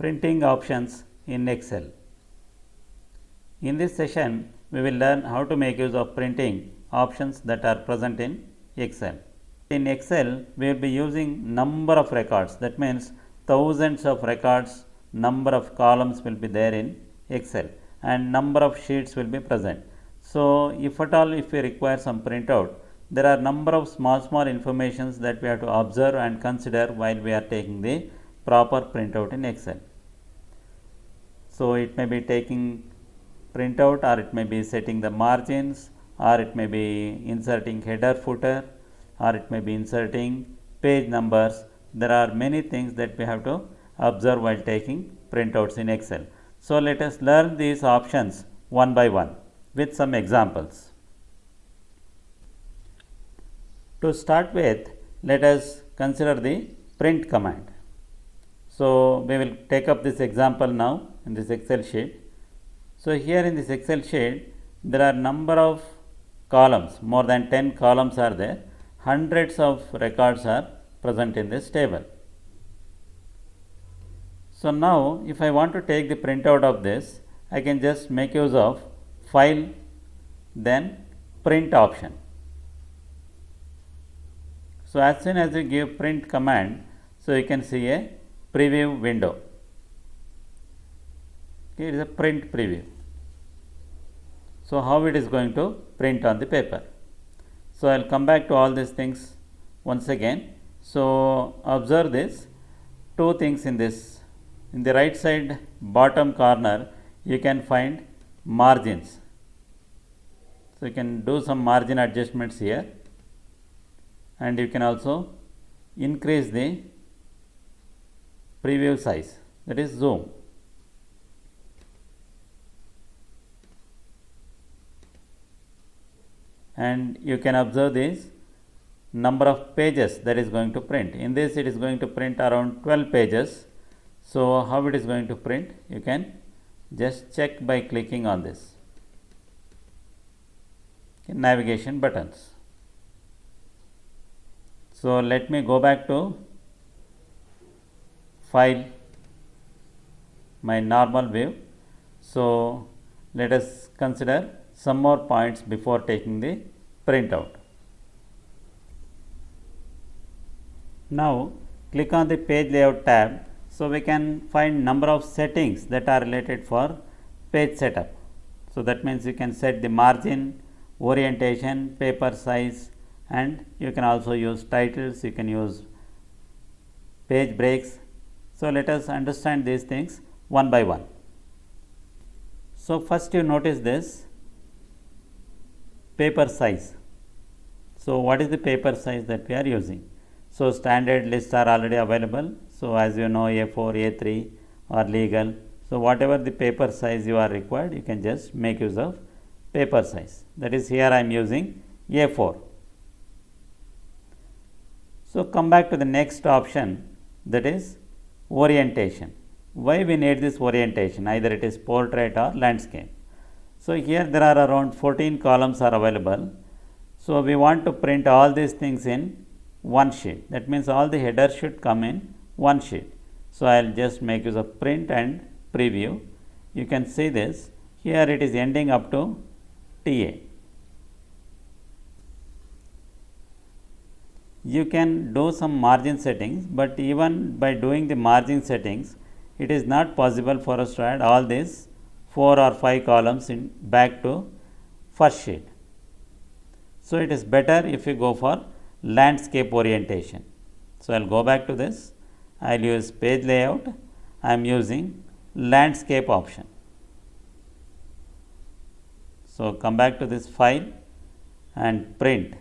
Printing options in Excel. In this session, we will learn how to make use of printing options that are present in Excel. In Excel, we will be using number of records. That means thousands of records, number of columns will be there in Excel and number of sheets will be present. So, if at all if we require some printout, there are number of small informations that we have to observe and consider while we are taking the proper printout in Excel. So, it may be taking printout, or it may be setting the margins, or it may be inserting header footer, or it may be inserting page numbers. There are many things that we have to observe while taking printouts in Excel. So, let us learn these options one by one with some examples. To start with, let us consider the print command. So, we will take up this example now in this Excel sheet. So, here in this Excel sheet, there are number of columns, more than 10 columns are there, hundreds of records are present in this table. So, now if I want to take the printout of this, I can just make use of File, then Print option. So, as soon as you give print command, so you can see a preview window. Okay, it is a print preview. So, how it is going to print on the paper. So, I will come back to all these things once again. So, observe this two things in this. In the right side bottom corner, you can find margins. So, you can do some margin adjustments here, and you can also increase the preview size, that is zoom. And you can observe this number of pages that is going to print. In this, it is going to print around 12 pages. So, how it is going to print? You can just check by clicking on this. Okay, navigation buttons. So, let me go back to File, my normal view. So, let us consider some more points before taking the printout. Now, click on the page layout tab. So, we can find number of settings that are related for page setup. So, that means you can set the margin, orientation, paper size, and you can also use titles, you can use page breaks. So, let us understand these things one by one. So, first you notice this paper size. So, what is the paper size that we are using? So, standard lists are already available. So, as you know, A4, A3 or legal. So, whatever the paper size you are required, you can just make use of paper size. That is, here I am using A4. So, come back to the next option, that is orientation. Why we need this orientation? Either it is portrait or landscape. So, here there are around 14 columns are available. So, we want to print all these things in one sheet. That means, all the headers should come in one sheet. So, I will just make use of print and preview. You can see this. Here it is ending up to TA. You can do some margin settings, but even by doing the margin settings, it is not possible for us to add all these 4 or 5 columns in back to first sheet. So, it is better if you go for landscape orientation. So, I will go back to this. I will use page layout. I am using landscape option. So, come back to this file and print.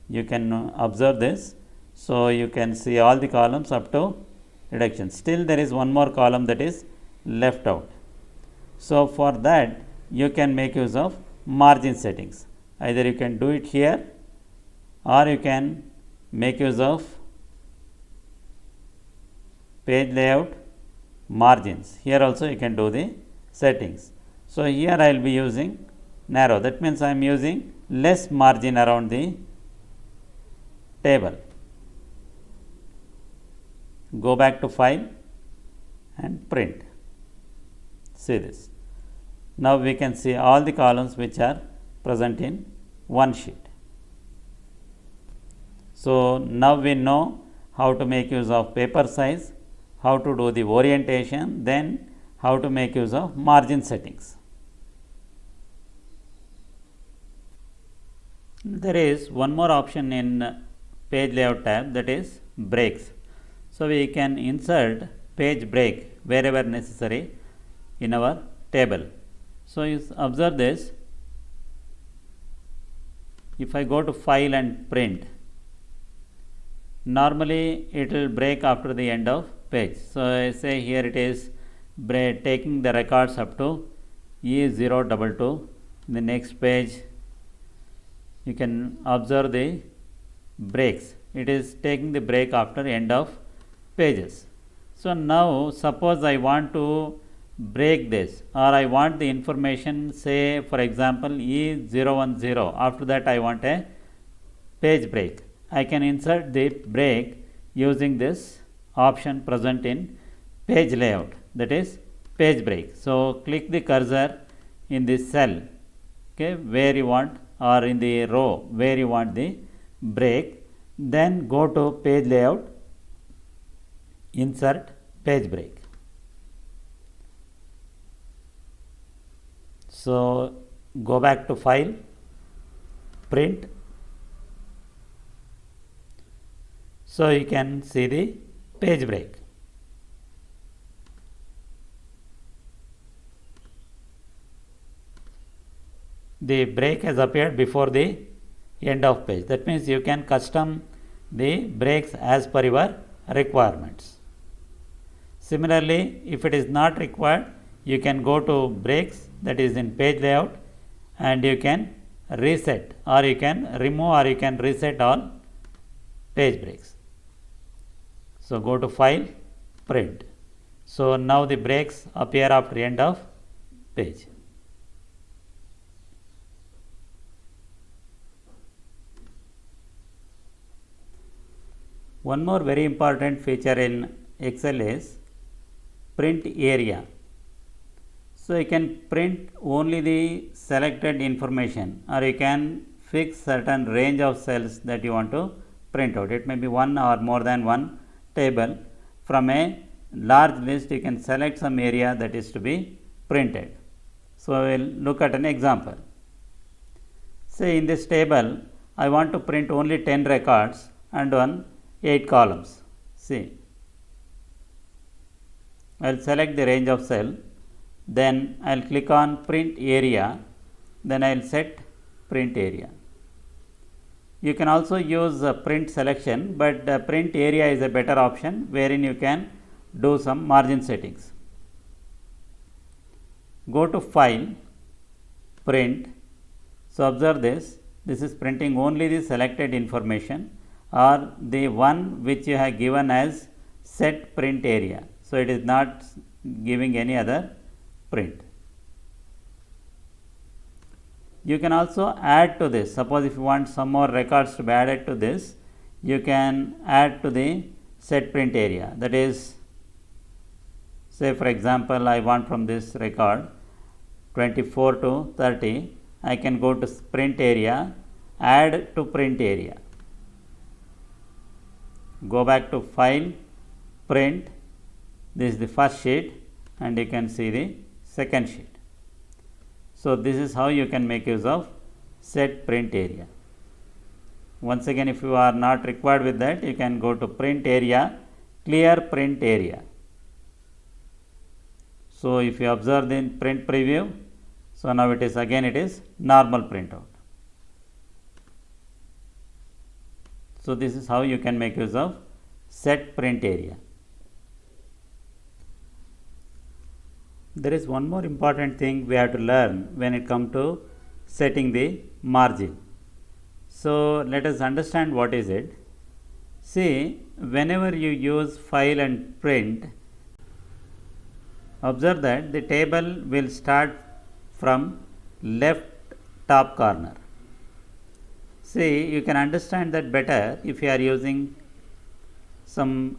You can observe this. So, you can see all the columns up to reduction. Still there is one more column that is left out. So, for that you can make use of margin settings. Either you can do it here, or you can make use of page layout margins. Here also you can do the settings. So, here I will be using narrow, that means I am using less margin around the table. Go back to file and print. See this. Now we can see all the columns which are present in one sheet. So now we know how to make use of paper size, how to do the orientation, then how to make use of margin settings. There is one more option in page layout tab, that is breaks. So we can insert page break wherever necessary in our table. So you observe this. If I go to file and print, normally it will break after the end of page. So I say here it is taking the records up to E022. In the next page you can observe the breaks. It is taking the break after end of pages. So now suppose I want to break this, or I want the information, say for example E010, after that I want a page break. I can insert the break using this option present in page layout, that is page break. So click the cursor in this cell, okay, where you want, or in the row where you want the break, then go to page layout, insert page break. So go back to file, print. So you can see the page break. The break has appeared before the end of page. That means you can custom the breaks as per your requirements. Similarly, if it is not required, you can go to breaks, that is in page layout, and you can reset, or you can remove, or you can reset all page breaks. So go to file, print. So now the breaks appear after the end of page. One more very important feature in Excel is print area. So you can print only the selected information, or you can fix certain range of cells that you want to print out. It may be one or more than one table. From a large list you can select some area that is to be printed. So we will look at an example. Say in this table I want to print only 10 records and 8 columns. See, I will select the range of cell, then I will click on print area, then I will set print area. You can also use print selection, but print area is a better option, wherein you can do some margin settings. Go to file, print. So observe this, this is printing only the selected information, or the one which you have given as set print area. So it is not giving any other print. You can also add to this. Suppose if you want some more records to be added to this, you can add to the set print area. That is, say for example I want from this record 24 to 30, I can go to print area, add to print area. Go back to file, print. This is the first sheet, and you can see the second sheet. So this is how you can make use of set print area. Once again, if you are not required with that, you can go to print area, clear print area. So if you observe the print preview, so now it is normal printout. So this is how you can make use of set print area. There is one more important thing we have to learn when it comes to setting the margin. So let us understand what is it. See, whenever you use file and print, observe that the table will start from left top corner. See, you can understand that better if you are using some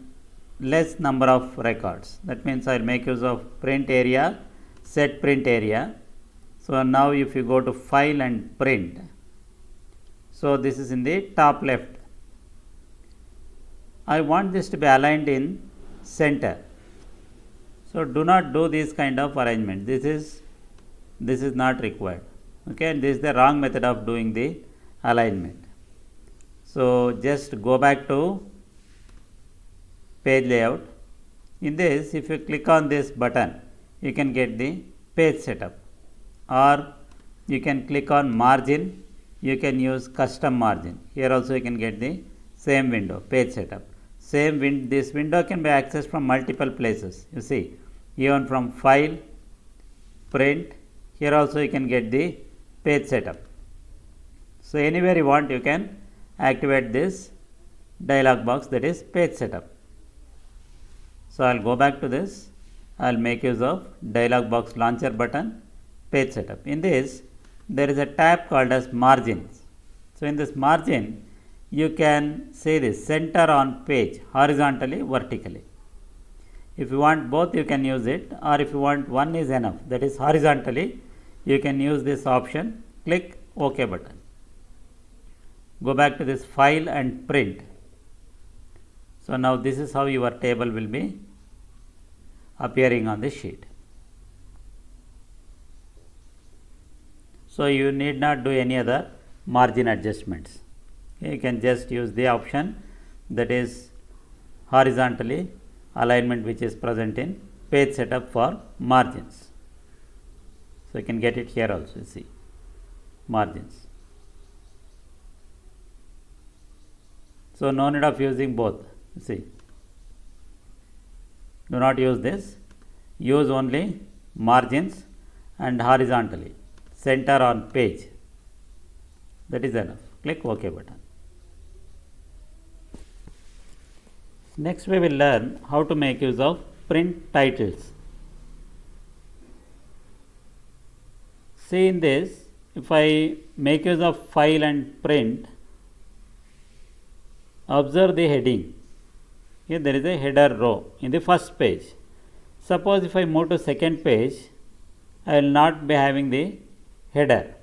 less number of records. That means I will make use of print area, set print area. So now if you go to file and print, so this is in the top left. I want this to be aligned in center. So do not do this kind of arrangement. This is not required. Okay, this is the wrong method of doing the alignment. So just go back to page layout. In this, if you click on this button, you can get the page setup, or you can click on margin. You can use custom margin. Here also you can get the same window, page setup. This window can be accessed from multiple places. You see, even from file, print. Here also you can get the page setup. So anywhere you want, you can activate this dialog box, that is page setup. So I will go back to this. I will make use of dialog box launcher button, page setup. In this, there is a tab called as margins. So in this margin, you can say this center on page horizontally, vertically. If you want both, you can use it, or if you want one is enough, that is horizontally, you can use this option. Click OK button. Go back to this file and print. So now this is how your table will be appearing on the sheet. So you need not do any other margin adjustments. You can just use the option, that is horizontally alignment, which is present in page setup for margins. So you can get it here also. You see margins. So no need of using both. You see, do not use this. Use only margins and horizontally, center on page. That is enough. Click OK button. Next we will learn how to make use of print titles. See, in this, if I make use of file and print, observe the heading. Here there is a header row in the first page. Suppose if I move to second page, I will not be having the header.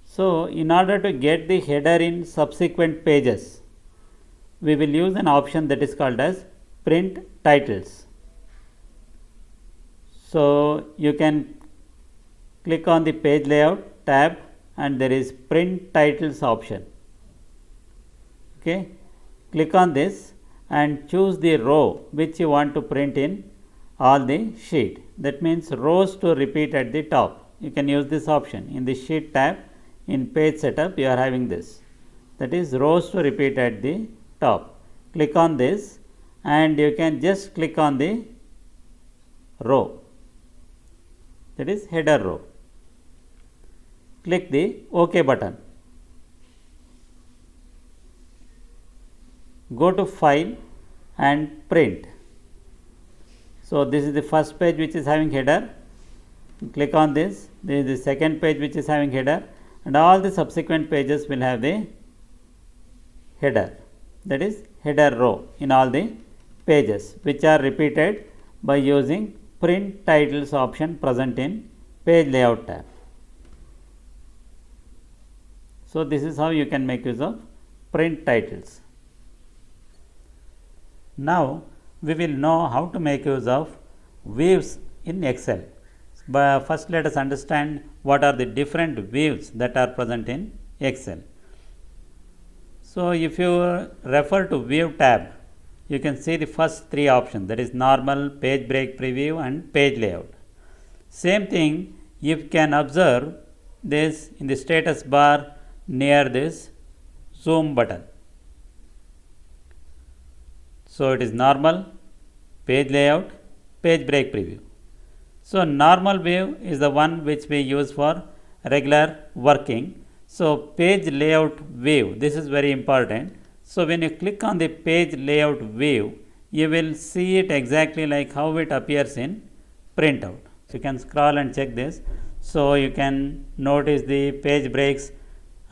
So in order to get the header in subsequent pages, we will use an option that is called as print titles. So you can click on the page layout tab, and there is print titles option. Okay, click on this and choose the row which you want to print in all the sheet. That means rows to repeat at the top. You can use this option in the sheet tab. In page setup, you are having this, that is rows to repeat at the top. Click on this and you can just click on the row, that is header row. Click the OK button. Go to file and print. So this is the first page which is having header. Click on this. This is the second page which is having header, and all the subsequent pages will have the header, that is header row in all the pages, which are repeated by using print titles option present in page layout tab. So this is how you can make use of print titles. Now we will know how to make use of views in Excel. But first let us understand what are the different views that are present in Excel. So if you refer to view tab, you can see the first three options, that is normal, page break preview and page layout. Same thing, you can observe this in the status bar near this zoom button. So it is normal, page layout, page break preview. So normal view is the one which we use for regular working. So page layout view, this is very important. So when you click on the page layout view, you will see it exactly like how it appears in printout. So you can scroll and check this. So you can notice the page breaks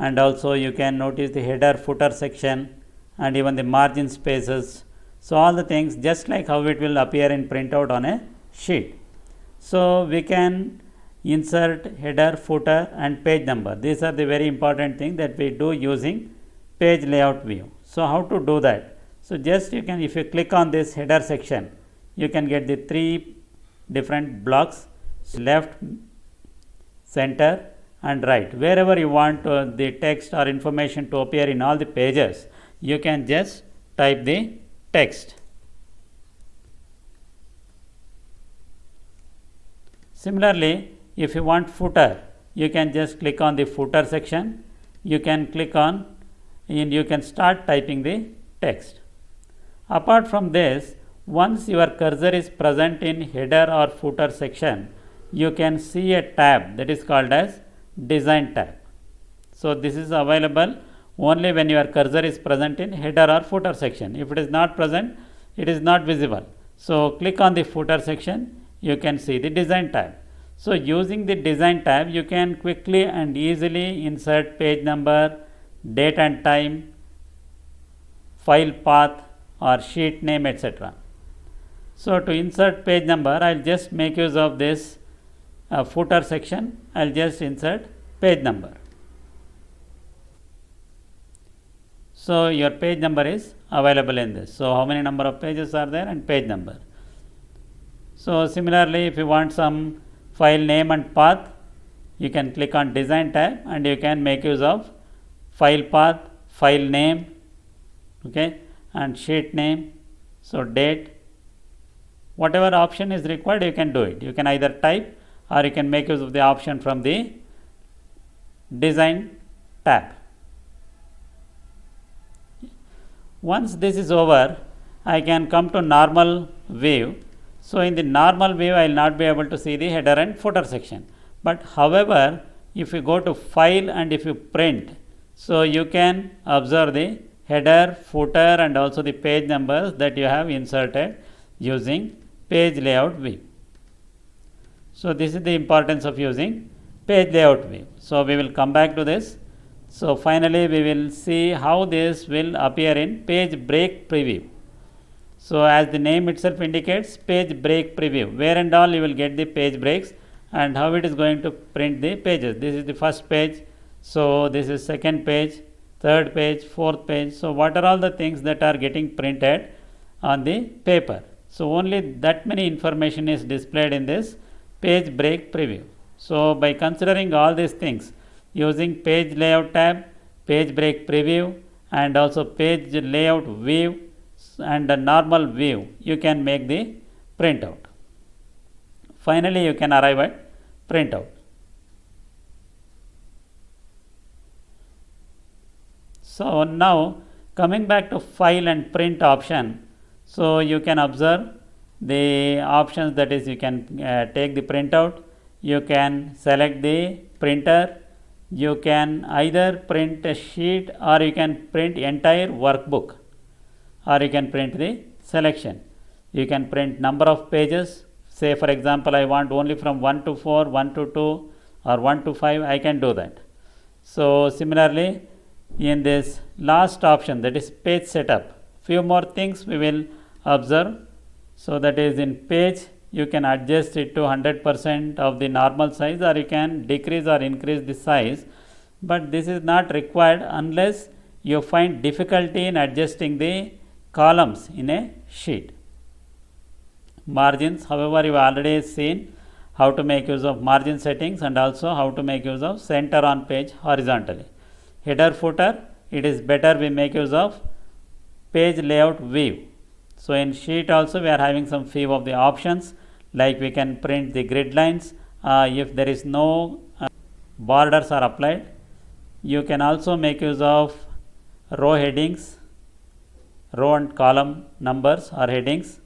and also you can notice the header footer section and even the margin spaces. So all the things just like how it will appear in printout on a sheet. So we can insert header, footer and page number. These are the very important things that we do using page layout view. So how to do that? So just you can, if you click on this header section, you can get the 3 different blocks, left, center and right. Wherever you want the text or information to appear in all the pages, you can just type the text. Similarly, if you want footer, you can just click on the footer section. You can click on and you can start typing the text. Apart from this, once your cursor is present in header or footer section, you can see a tab that is called as design tab. So this is available only when your cursor is present in header or footer section. If it is not present, it is not visible. So click on the footer section, you can see the design tab. So using the design tab, you can quickly and easily insert page number, date and time, file path or sheet name, etc. So to insert page number, I will just make use of this footer section. I will just insert page number. So your page number is available in this. So how many number of pages are there and page number. So similarly, if you want some file name and path, you can click on design tab and you can make use of file path, file name, okay, and sheet name. So date, whatever option is required, you can do it. You can either type or you can make use of the option from the design tab. Once this is over, I can come to normal view. So in the normal view, I will not be able to see the header and footer section. But however, if you go to file and if you print, so you can observe the header, footer and also the page numbers that you have inserted using page layout view. So this is the importance of using page layout view. So we will come back to this. So finally we will see how this will appear in page break preview. So as the name itself indicates, page break preview, where and all you will get the page breaks and how it is going to print the pages. This is the first page, so this is second page, third page, fourth page. So what are all the things that are getting printed on the paper? So only that many information is displayed in this page break preview. So by considering all these things, using page layout tab, page break preview and also page layout view and a normal view, you can make the printout. Finally, you can arrive at printout. So now coming back to file and print option, so you can observe the options, that is you can take the printout, you can select the printer, you can either print a sheet or you can print entire workbook, or you can print the selection. You can print number of pages. Say for example, I want only from 1 to 4, 1 to 2 or 1 to 5, I can do that. So similarly, in this last option, that is page setup, few more things we will observe. So that is in page, you can adjust it to 100% of the normal size or you can decrease or increase the size, but this is not required unless you find difficulty in adjusting the columns in a sheet. Margins, however, you have already seen how to make use of margin settings and also how to make use of center on page horizontally. Header footer, it is better we make use of page layout view. So in sheet also we are having some few of the options, like we can print the grid lines if there is no borders are applied. You can also make use of row headings, row and column numbers or headings.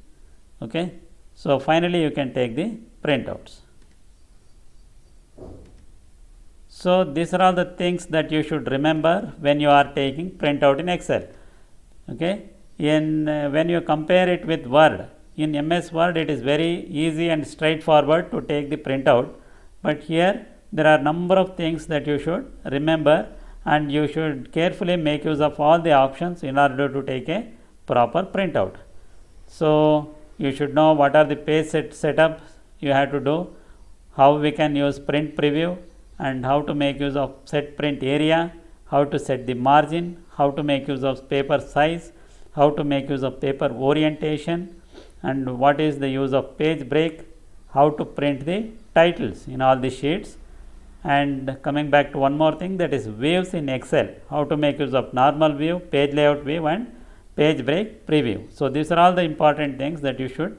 Okay. So finally you can take the printouts. So these are all the things that you should remember when you are taking printout in Excel. Okay. When you compare it with Word, in MS Word it is very easy and straightforward to take the printout, but here there are number of things that you should remember and you should carefully make use of all the options in order to take a proper printout. So, you should know what are the page setups you have to do, how we can use print preview, and how to make use of set print area, how to set the margin, how to make use of paper size, how to make use of paper orientation, and what is the use of page break, how to print the titles in all the sheets. And coming back to one more thing, that is views in Excel, how to make use of normal view, page layout view, and page break preview. So, these are all the important things that you should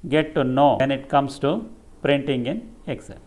get to know when it comes to printing in Excel.